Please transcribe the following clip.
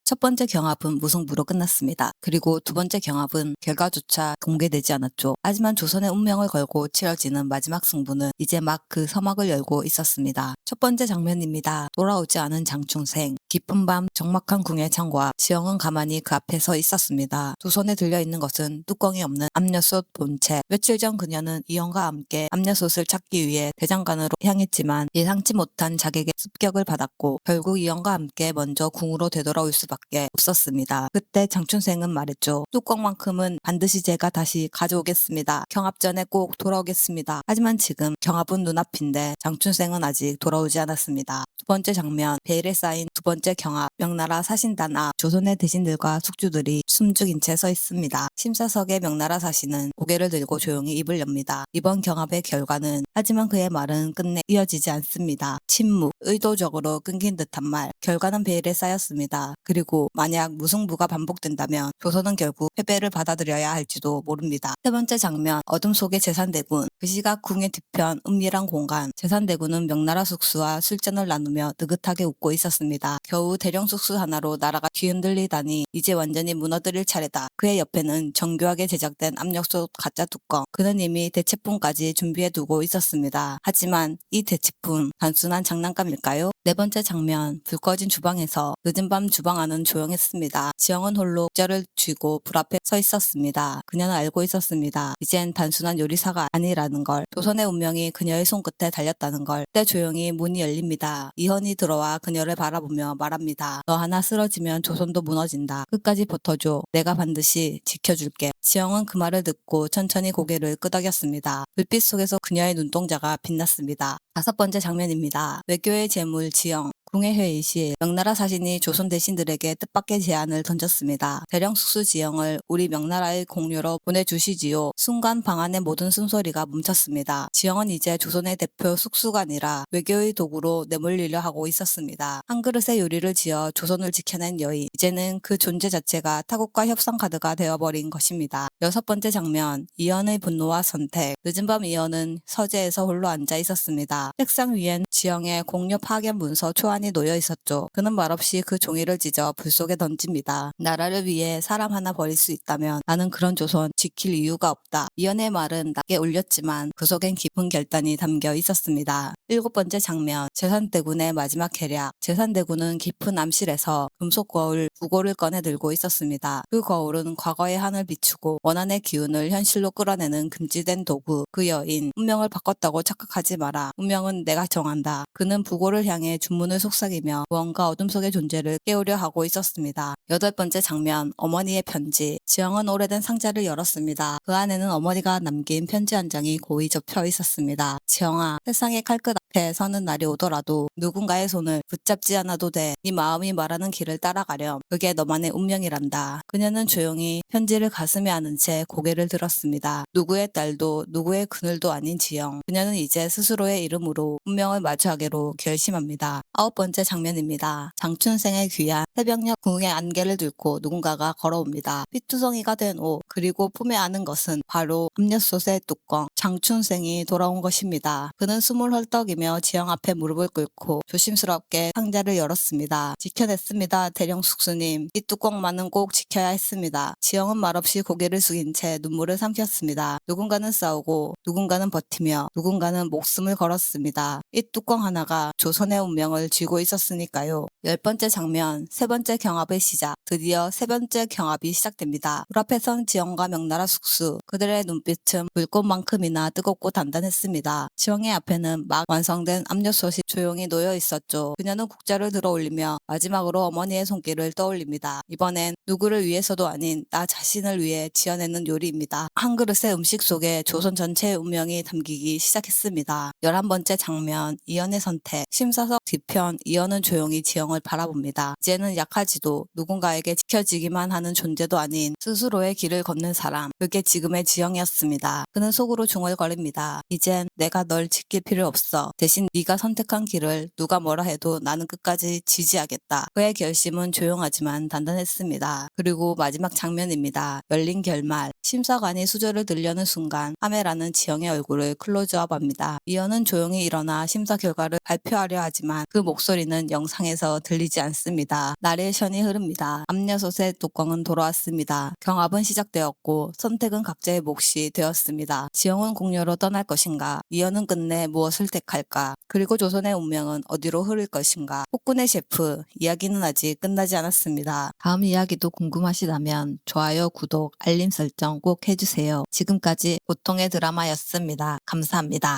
첫 번째 경합은 무승부로 끝났습니다. 그리고 두 번째 경합은 결과조차 공개되지 않았죠. 하지만 조선의 운명을 걸고 치러지는 마지막 승부는 이제 막 그 서막을 열고 있었습니다. 첫 번째 장면입니다. 돌아오지 않은 장충생. 깊은 밤 적막한 궁의 창과 지영은 가만히 그 앞에 서 있었습니다. 두 손에 들려있는 것은 뚜껑이 없는 압력솥 본체. 며칠 전 그녀는 이영과 함께 압력솥을 찾기 위해 대장간으로 향했지만 예상치 못한 자객의 습격을 받았고 결국 이영과 함께 먼저 궁으로 되돌아올 수밖에 없었습니다. 그때 장춘생은 말했죠. 뚜껑만큼은 반드시 제가 다시 가져오겠습니다. 경합 전에 꼭 돌아오겠습니다. 하지만 지금 경합은 눈앞인데 장춘생은 아직 돌아오지 않았습니다. 두 번째 장면, 베일에 쌓인 두 번째 경합, 명나라 사신단 앞 조선의 대신들과 숙주들이 숨죽인 채 서 있습니다. 심사석의 명나라 사신은 고개를 들고 조용히 입을 엽니다. 이번 경합의 결과는 하지만 그의 말은 끝내 이어지지 않습니다. 침묵, 의도적으로 끊긴 듯한 말, 결과는 베일에 쌓였습니다. 그리고 만약 무승부가 반복된다면 조선은 결국 패배를 받아들여야 할지도 모릅니다. 세 번째 장면, 어둠 속의 제산대군. 그 시각 궁의 뒤편 은밀한 공간, 제산대군은 명나라 숙수와 술잔을 나누며 느긋하게 웃고 있었습니다. 겨우 대령 숙수 하나로 나라가 뒤흔들리다니 이제 완전히 무너뜨릴 차례다. 그의 옆에는 정교하게 제작된 압력솥 가짜 뚜껑. 그는 이미 대체품까지 준비해두고 있었습니다. 하지만 이 대체품 단순한 장난감일까요? 네 번째 장면, 불 꺼진 주방에서 늦은 밤 주방 안은 조용했습니다. 지영은 홀로 국자를 쥐고 불 앞에 서 있었습니다. 그녀는 알고 있었습니다. 이젠 단순한 요리사가 아니라는 걸, 조선의 운명이 그녀의 손끝에 달렸다는 걸. 그때 조용히 문이 열립니다. 이현이 들어와 그녀를 바라보며 말합니다. 너 하나 쓰러지면 조선도 무너진다. 끝까지 버텨줘. 내가 반드시 지켜줄게. 지영은 그 말을 듣고 천천히 고개를 끄덕였습니다. 불빛 속에서 그녀의 눈동자가 빛났습니다. 다섯 번째 장면입니다. 외교의 재물 지영. 궁의 회의 시 명나라 사신이 조선 대신들에게 뜻밖의 제안을 던졌습니다. 대령 숙수 지영을 우리 명나라의 공유로 보내주시지요. 순간 방 안의 모든 숨소리가 멈췄습니다. 지영은 이제 조선의 대표 숙수가 아니라 외교의 도구로 내몰리려 하고 있었습니다. 한 그릇의 요리를 지어 조선을 지켜낸 여인. 이제는 그 존재 자체가 타국과 협상 카드가 되어버린 것입니다. 여섯 번째 장면, 이연의 분노와 선택. 늦은 밤 이연은 서재에서 홀로 앉아 있었습니다. 책상 위엔 지영의 공유 파견 문서 초안이 놓여 있었죠. 그는 말없이 그 종이를 찢어 불 속에 던집니다. 나라를 위해 사람 하나 버릴 수 있다면 나는 그런 조선 지킬 이유가 없다. 이연의 말은 낮게 울렸지만 그 속엔 깊은 결단이 담겨 있었습니다. 일곱 번째 장면, 제산대군의 마지막 계략. 제산대군은 깊은 암실에서 금속 거울 두 고를 꺼내 들고 있었습니다. 그 거울은 과거의 한을 비추고 원한의 기운을 현실로 끌어내는 금지된 도구. 그 여인, 운명을 바꿨다고 착각하지 마라. 운명은 내가 정한다. 그는 부고를 향해 주문을 속삭이며 무언가 어둠 속의 존재를 깨우려 하고 있었습니다. 여덟 번째 장면, 어머니의 편지. 지영은 오래된 상자를 열었습니다. 그 안에는 어머니가 남긴 편지 한 장이 고이 접혀 있었습니다. 지영아, 세상의 칼끝 앞에 서는 날이 오더라도 누군가의 손을 붙잡지 않아도 돼. 네 마음이 말하는 길을 따라가렴. 그게 너만의 운명이란다. 그녀는 조용히 편지를 가슴에 안은 채 고개를 들었습니다. 누구의 딸도 누구의 그늘도 아닌 지영. 그녀는 이제 스스로의 이름으로 운명을 마주하기로 결심합니다. 아홉 번째 장면입니다. 장춘생의 귀한 새벽녘 궁의 안개를 들고 누군가가 걸어옵니다. 피투성이가 된 옷, 그리고 품에 안은 것은 바로 압력솥의 뚜껑. 장춘생이 돌아온 것입니다. 그는 숨을 헐떡이며 지영 앞에 무릎을 꿇고 조심스럽게 상자를 열었습니다. 지켜냈습니다, 대령 숙수님. 이 뚜껑만은 꼭 지켜야 했습니다. 지영은 말없이 고개를 숙인 채 눈물을 삼켰습니다. 누군가는 싸우고 누군가는 버티며 누군가는 목숨을 걸었습니다. 이 뚜껑 하나가 조선의 운명을 쥐고 있었으니까요. 열 번째 장면, 세 번째 경합의 시작. 드디어 세 번째 경합이 시작됩니다. 불 앞에 선 지영과 명나라 숙수. 그들의 눈빛은 불꽃만큼이나 뜨겁고 단단했습니다. 지영의 앞에는 막 완성된 압력솥이 조용히 놓여 있었죠. 그녀는 국자를 들어 올리며 마지막으로 어머니의 손길을 떠올립니다. 이번엔 누구를 위해서도 아닌 나 자신을 위해 지어내는 요리입니다. 한 그릇의 음식 속에 조선 전체의 운명이 담기기 시작했습니다. 11번째 장면, 이연의 선택. 심사석 뒤편, 이연은 조용히 지영을 바라봅니다. 이제는 약하지도 누군가에게 지켜지기만 하는 존재도 아닌 스스로의 길을 걷는 사람. 그게 지금의 지영이었습니다. 그는 속으로 중얼거립니다. 이젠 내가 내가 널 지킬 필요 없어. 대신 네가 선택한 길을 누가 뭐라 해도 나는 끝까지 지지하겠다. 그의 결심은 조용하지만 단단했습니다. 그리고 마지막 장면입니다. 열린 결말. 심사관이 수저를 들려는 순간 아메라는 지영의 얼굴을 클로즈업합니다. 이현은 조용히 일어나 심사 결과를 발표하려 하지만 그 목소리는 영상에서 들리지 않습니다. 나레이션이 흐릅니다. 앞녀솥의 뚜껑은 돌아왔습니다. 경합은 시작되었고 선택은 각자의 몫이 되었습니다. 지영은 공녀로 떠날 것인가? 이현은 끝내 무엇을 택할까? 그리고 조선의 운명은 어디로 흐를 것인가? 폭군의 셰프, 이야기는 아직 끝나지 않았습니다. 다음 이야기도 궁금하시다면 좋아요, 구독, 알림 설정 꼭 해주세요. 지금까지 보통의 드라마였습니다. 감사합니다.